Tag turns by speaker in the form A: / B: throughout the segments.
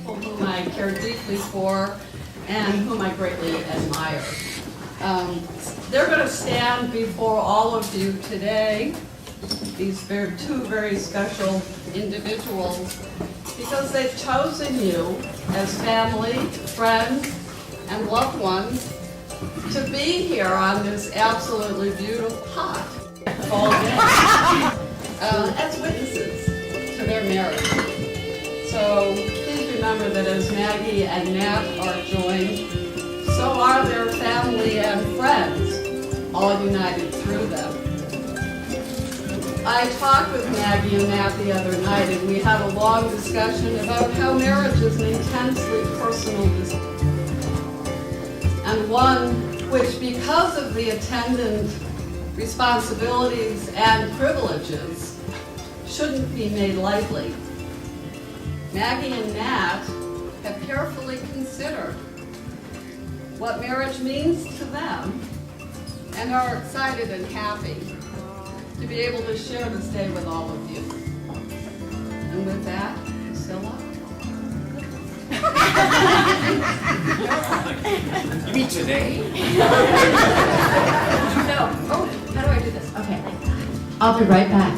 A: people whom I care deeply for and whom I greatly admire. They're going to stand before all of you today, these two very special individuals, because they've chosen you as family, friends, and loved ones to be here on this absolutely beautiful hot fall day as witnesses to their marriage. So please remember that as Maggie and Nat are joined, so are their family and friends, all united through them. I talked with Maggie and Nat the other night, and we had a long discussion about how marriage is an intensely personal decision, and one which, because of the attendant responsibilities and privileges, shouldn't be made lightly. Maggie and Nat have carefully considered what marriage means to them and are excited and happy to be able to share this day with all of you. And with that, Priscilla.
B: You mean today?
C: No. Oh, how do I do this? Okay. I'll be right back.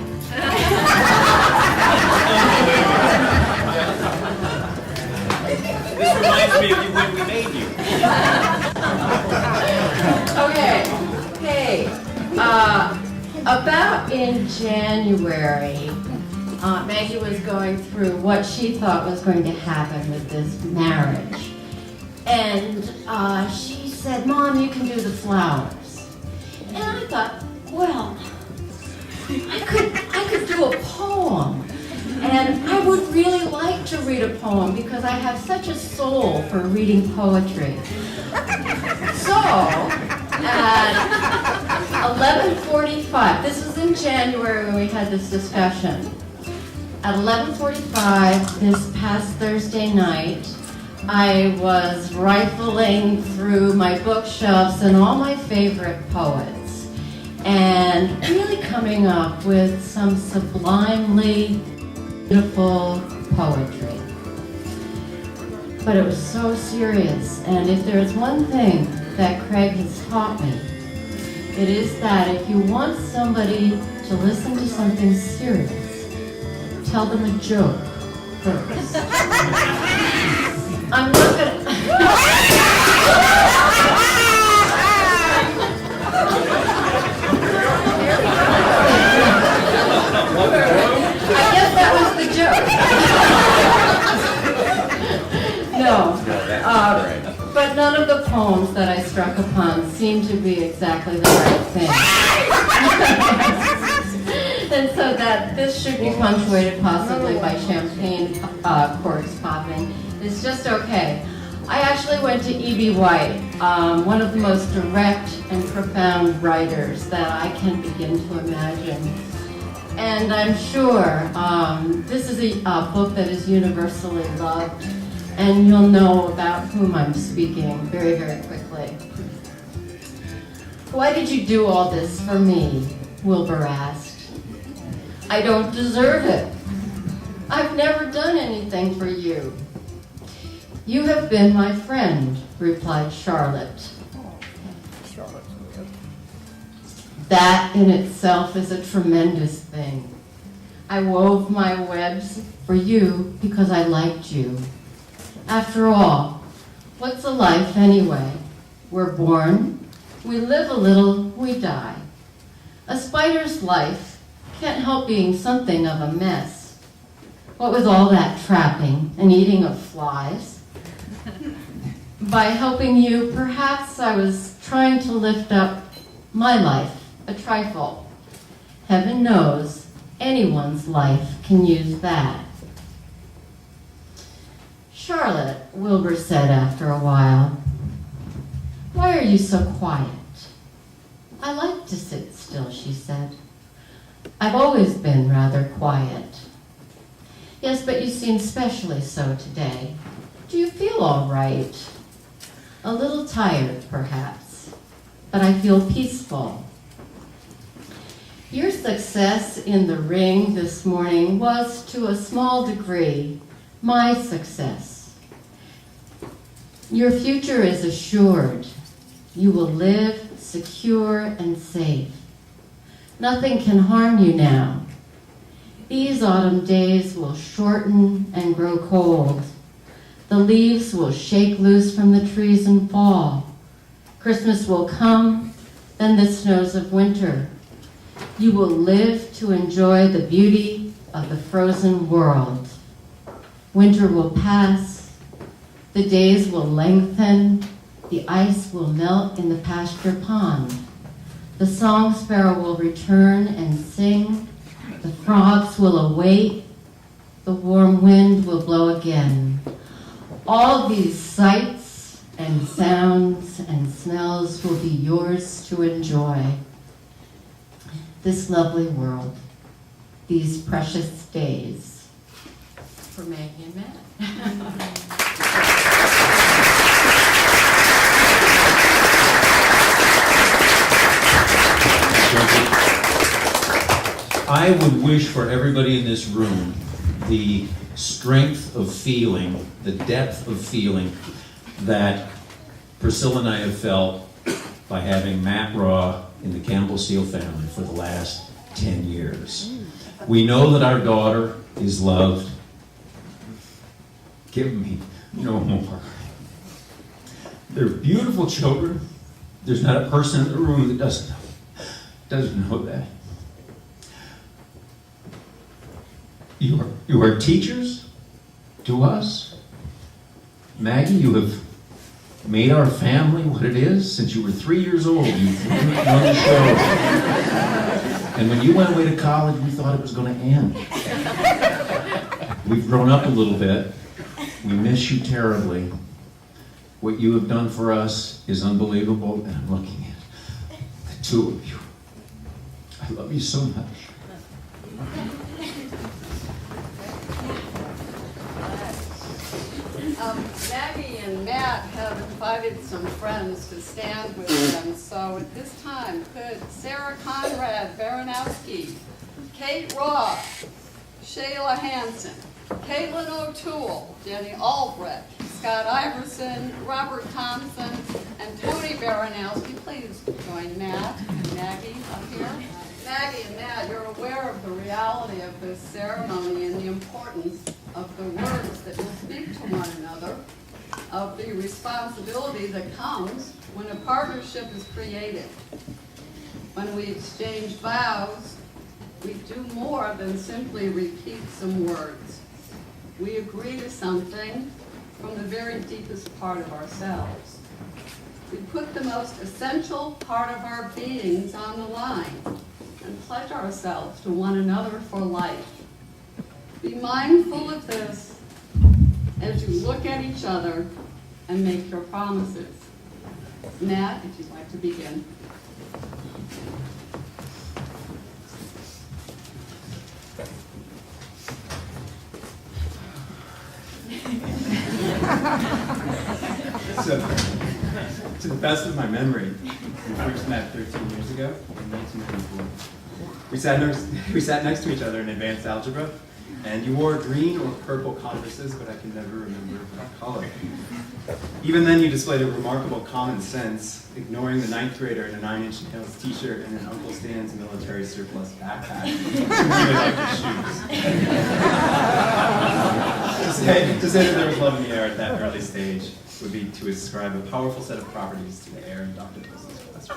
B: This reminds me of you when we made you.
C: Okay. Hey, about in January, Maggie was going through what she thought was going to happen with this marriage. And she said, Mom, you can do the flowers. And I thought, well, I could do a poem. And I would really like to read a poem because I have such a soul for reading poetry. So, at 11:45, this was in January when we had this discussion. At 11:45 this past Thursday night, I was rifling through my bookshelves and all my favorite poets and really coming up with some sublimely beautiful poetry. But it was so serious, and if there's one thing that Craig has taught me, it is that if you want somebody to listen to something serious, tell them a joke first. I'm not gonna... I guess that was the joke. No. But none of the poems that I struck upon seemed to be exactly the right thing. And so that this should be punctuated possibly by champagne corks popping is just okay. I actually went to E.B. White, one of the most direct and profound writers that I can begin to imagine. And I'm sure this is a book that is universally loved, and you'll know about whom I'm speaking very, very quickly. Why did you do all this for me? Wilbur asked. I don't deserve it. I've never done anything for you. You have been my friend, replied Charlotte. That in itself is a tremendous thing. I wove my webs for you because I liked you. After all, what's a life anyway? We're born, we live a little, we die. A spider's life can't help being something of a mess. What with all that trapping and eating of flies? By helping you, perhaps I was trying to lift up my life a trifle. Heaven knows anyone's life can use that. Charlotte, Wilbur said after a while, why are you so quiet? I like to sit still, she said. I've always been rather quiet. Yes, but you seem specially so today. Do you feel all right? A little tired, perhaps, but I feel peaceful. Your success in the ring this morning was, to a small degree, my success. Your future is assured. You will live secure and safe. Nothing can harm you now. These autumn days will shorten and grow cold. The leaves will shake loose from the trees and fall. Christmas will come, then the snows of winter. You will live to enjoy the beauty of the frozen world. Winter will pass. The days will lengthen. The ice will melt in the pasture pond. The song sparrow will return and sing. The frogs will await. The warm wind will blow again. All these sights and sounds and smells will be yours to enjoy. This lovely world, these precious days. For Maggie and Matt.
D: I would wish for everybody in this room the strength of feeling, the depth of feeling that Priscilla and I have felt by having Matt Raw in the Campbell Seal family for the last 10 years. We know that our daughter is loved. Give me no more. They're beautiful children. There's not a person in the room that doesn't know that. You are teachers to us. Maggie, you have made our family what it is since you were 3 years old. You've run the show. And when you went away to college, we thought it was going to end. We've grown up a little bit. We miss you terribly. What you have done for us is unbelievable, and I'm looking at the two of you. I love you so much.
A: Maggie and Matt have invited some friends to stand with them, so at this time, could Sarah Conrad Baranowski, Kate Ross, Shayla Hansen, Caitlin O'Toole, Jenny Albrecht, Scott Iverson, Robert Thompson, and Tony Baranowski please join Matt and Maggie up here? Maggie and Matt, you're aware of the reality of this ceremony and the importance of the words that you speak to one another, of the responsibility that comes when a partnership is created. When we exchange vows, we do more than simply repeat some words. We agree to something from the very deepest part of ourselves. We put the most essential part of our beings on the line and pledge ourselves to one another for life. Be mindful of this as you look at each other and make your promises. Matt, if you'd like to begin.
E: So, to the best of my memory, we first met 13 years ago in 1994. We sat next to each other in advanced algebra, and you wore green or purple Converses, but I can never remember what color. Even then, you displayed a remarkable common sense, ignoring the 9th grader in a 9-inch nails t-shirt and an Uncle Stan's military surplus backpack. You really liked your shoes. To say that there was love in the air at that early stage would be to ascribe a powerful set of properties to the air in Dr. Wilson's question.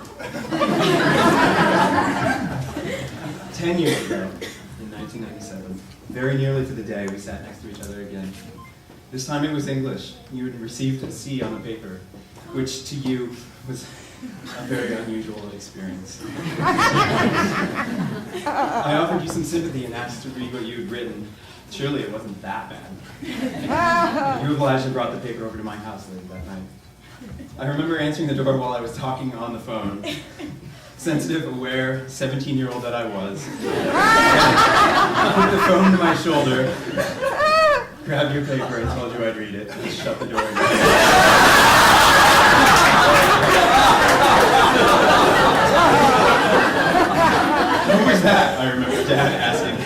E: 10 years ago, in 1997, very nearly to the day, we sat next to each other again. This time it was English. You had received a C on the paper, which to you was a very unusual experience. I offered you some sympathy and asked to read what you had written. Surely it wasn't that bad. You obliged and brought the paper over to my house later that night. I remember answering the door while I was talking on the phone. Sensitive, aware, 17-year-old that I was. I put the phone to my shoulder, grabbed your paper and told you I'd read it, and shut the door again. Who was that? I remember Dad asking.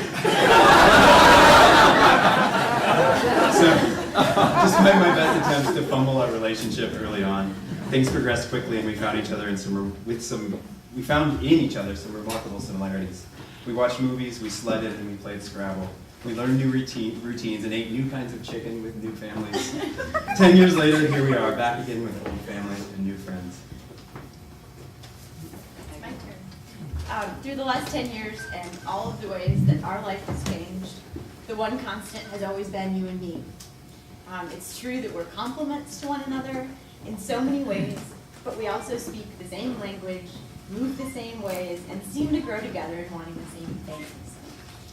E: So, Despite my best attempts to fumble our relationship early on, things progressed quickly and we found each other we found in each other some remarkable similarities. We watched movies, we sledded, and we played Scrabble. We learned new routines and ate new kinds of chicken with new families. 10 years later, here we are, back again with old family and new friends.
F: My turn. Through the last 10 years and all of the ways that our life has changed, the one constant has always been you and me. It's true that we're complements to one another in so many ways, but we also speak the same language, move the same ways, and seem to grow together in wanting the same things.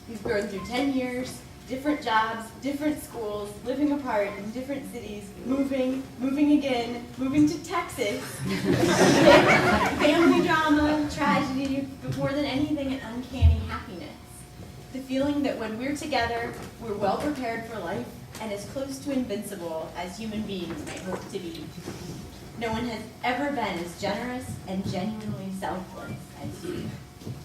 F: We've grown through 10 years, different jobs, different schools, living apart in different cities, moving again, moving to Texas. Family drama, tragedy, but more than anything, an uncanny happiness. The feeling that when we're together, we're well prepared for life and as close to invincible as human beings may hope to be. No one has ever been as generous and genuinely selfless as you.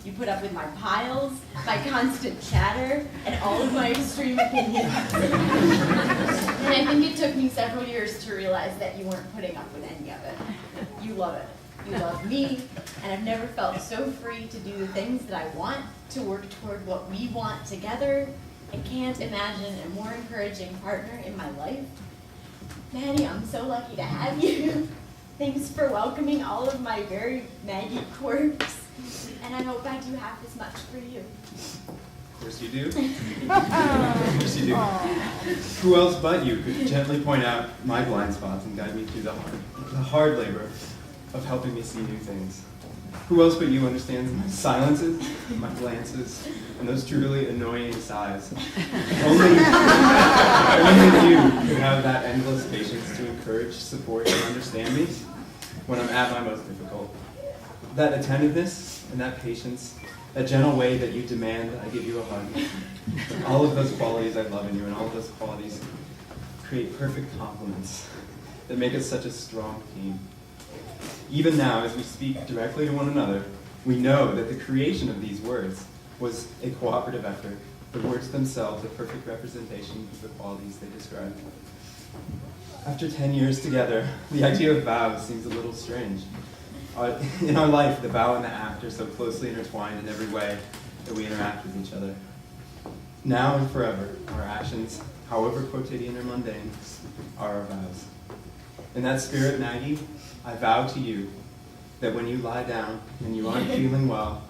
F: You put up with my piles, my constant chatter, and all of my extreme opinions. And I think it took me several years to realize that you weren't putting up with any of it. You love it. You love me, and I've never felt so free to do the things that I want, to work toward what we want together. I can't imagine a more encouraging partner in my life. Maddie, I'm so lucky to have you. Thanks for welcoming all of my very Maggie quirks. And I hope I do half as much for you.
E: Of course you do. Of course you do. Who else but you could gently point out my blind spots and guide me through the hard labor of helping me see new things? Who else but you understands my silences, my glances, and those truly annoying sighs? Only you could have that endless patience to encourage, support, and understand me when I'm at my most difficult. That attentiveness and that patience, that gentle way that you demand I give you a hug, all of those qualities I love in you, and all of those qualities create perfect complements that make us such a strong team. Even now, as we speak directly to one another, we know that the creation of these words was a cooperative effort. The words themselves a perfect representation of the qualities they describe. After 10 years together, the idea of vows seems a little strange. In our life, the vow and the act are so closely intertwined in every way that we interact with each other. Now and forever, our actions, however quotidian or mundane, are our vows. In that spirit, Maggie, I vow to you that when you lie down and you aren't feeling well,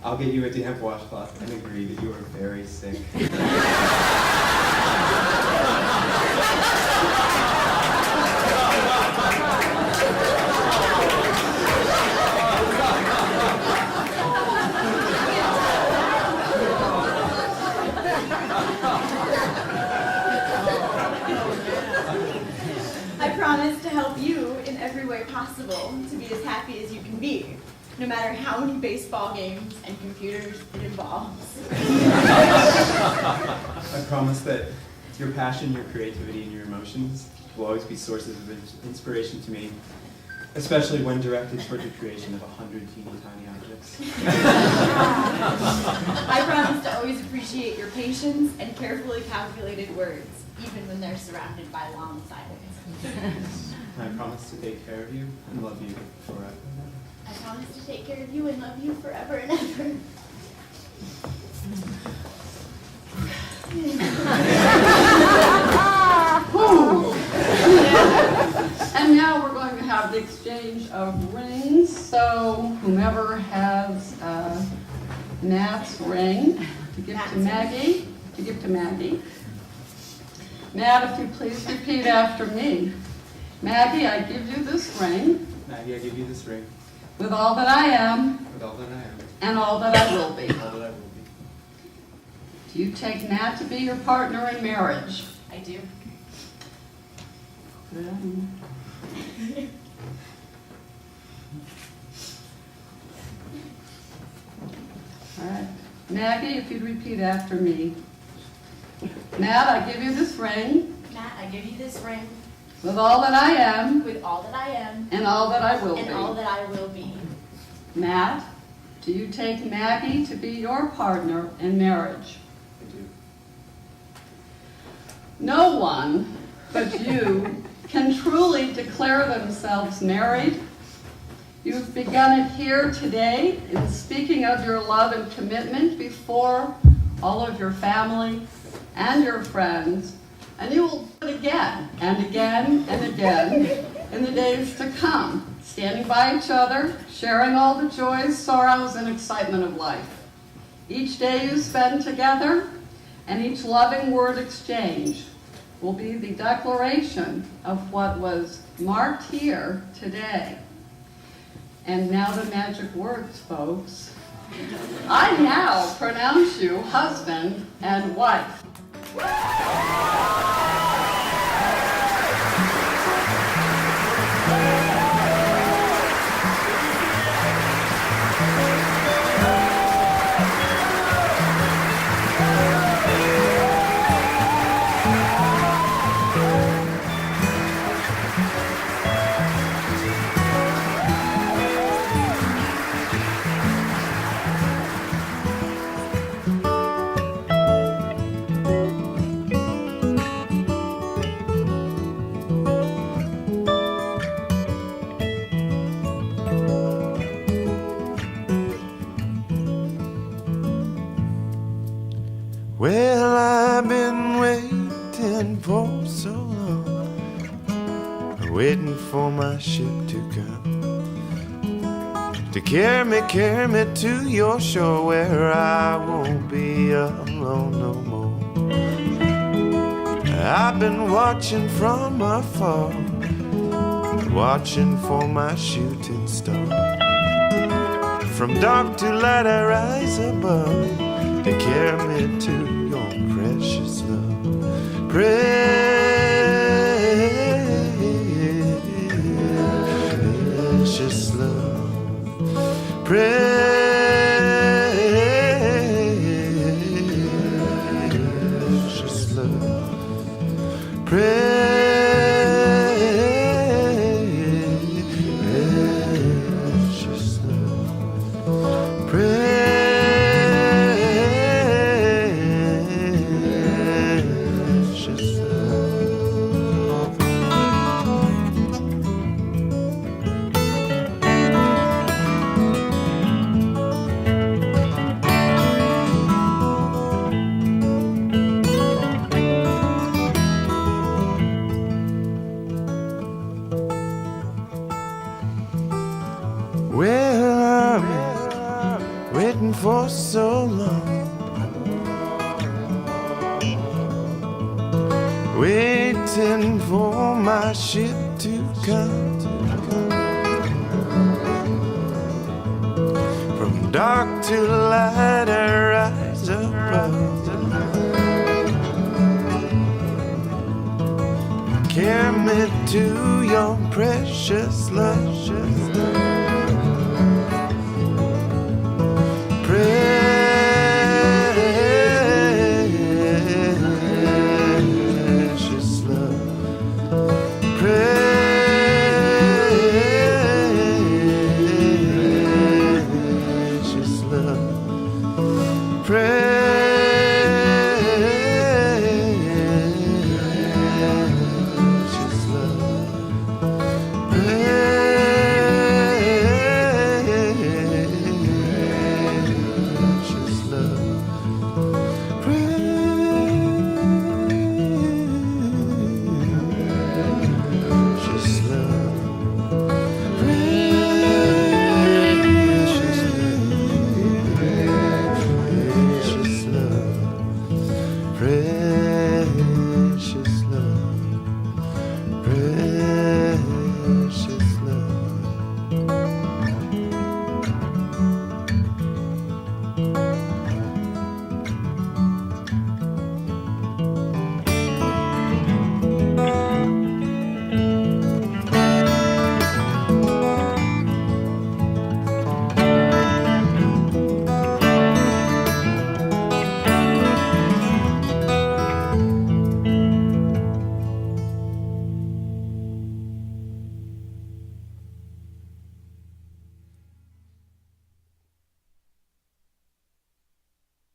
E: I'll get you a damp washcloth and agree that you are very sick.
F: I promise to help you in every way possible to be as happy as you can be, no matter how many baseball games and computers it involves.
E: I promise that your passion, your creativity, and your emotions will always be sources of inspiration to me, especially when directed toward the creation of 100 teeny tiny objects.
F: I promise to always appreciate your patience and carefully calculated words, even when they're surrounded by long silence.
E: I promise to take care of you and love you forever.
F: I promise to take care of you and love you forever and ever.
A: And now we're going to have the exchange of rings. So whomever has Matt's ring to give to Maggie, Matt, if you please repeat after me. Maggie, I give you this ring
E: Maggie, I give you this ring
A: with all that I am
E: with all that I am,
A: and all that I will be.
E: all that I will be.
A: Do you take Matt to be your partner in marriage?
F: I do.
A: All right. Maggie, if you'd repeat after me. Matt, I give you this ring
F: Matt, I give you this ring
A: with all that I am
F: with all that I am
A: and all that I will
F: and
A: be.
F: all that I will be.
A: Matt, do you take Maggie to be your partner in marriage?
E: I do.
A: No one but you can truly declare themselves married. You've begun it here today in speaking of your love and commitment before all of your family and your friends, and you will do it again and again and again in the days to come, standing by each other, sharing all the joys, sorrows, and excitement of life. Each day you spend together and each loving word exchange will be the declaration of what was marked here today. And now the magic words, folks. I now pronounce you husband and wife.
G: Well, I've been waiting for so long, waiting for my ship to come, to carry me to your shore where I won't be alone no more. I've been watching from afar, watching for my shooting star. From dark to light I rise above, to carry me to your precious love. Precious love. Precious love. Precious love. Well, I'm waiting for so long, waiting for my ship to come. From dark to light I rise above, carry me to your precious love.